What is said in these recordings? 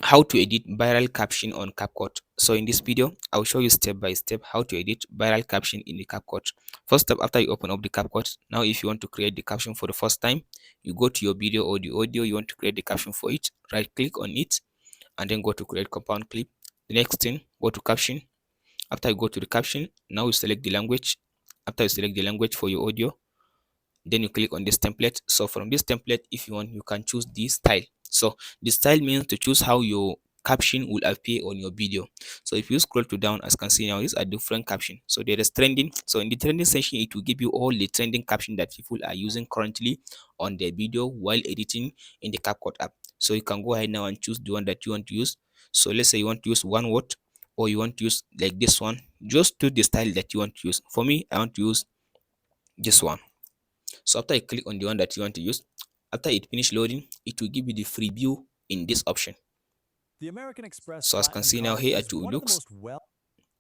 how to edit viral caption on Capcut. So in this video, I'll show you step by step how to edit viral caption in the Capcut. First step, after you open up the Capcut, now if you want to create the caption for the first time, you go to your video or the audio you want to create the caption for it, right click on it, and then go to create compound clip. The next thing, go to caption. After you go to the caption, now you select the language. After you select the language for your audio, then you click on this template. So from this template, if you want, you can choose the style. So the style means to choose how your caption will appear on your video. So if you scroll to down, as you can see now, these are different caption. So there is trending. So in the trending section, it will give you all the trending caption that people are using currently on their video while editing in the CapCut app. So you can go ahead now and choose the one that you want to use. So let's say you want to use one word, or you want to use like this one. Just to the style that you want to use. For me, I want to use this one. So after you click on the one that you want to use, after it finish loading, it will give you the free view in this option. So as you can see now, here it will looks.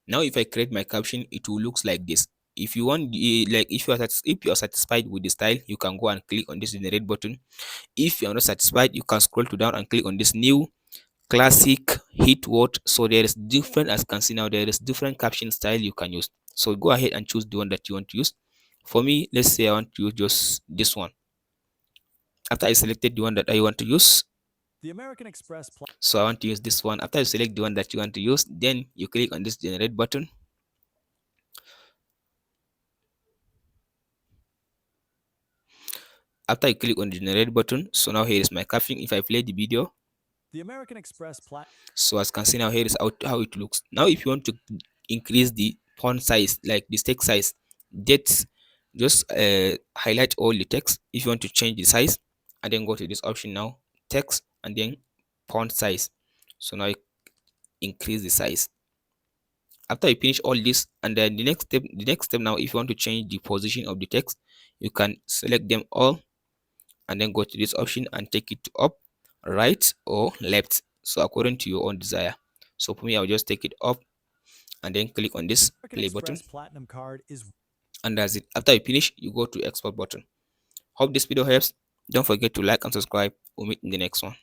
Now if I create my caption, it will looks like this. If you want like if you are satisfied with the style, you can go and click on this generate button. If you are not satisfied, you can scroll to down and click on this new classic hit word. So there is different, as you can see now, there is different caption style you can use. So go ahead and choose the one that you want to use. For me, let's say I want to use just this one. After I selected the one that I want to use, so I want to use this one. After you select the one that you want to use, then you click on this generate button. After you click on the generate button, so now here is my caption. If I play the video, so as you can see now, here is how it looks. Now if you want to increase the font size, like the text size, that's just highlight all the text. If you want to change the size, and then go to this option now, text, and then font size. So now increase the size. After you finish all this, and then the next step now, if you want to change the position of the text, you can select them all and then go to this option and take it up, right, or left, so according to your own desire. So for me, I'll just take it up and then click on this play button, and that's it. After you finish, you go to export button. Hope this video helps. Don't forget to like and subscribe. We'll meet in the next one.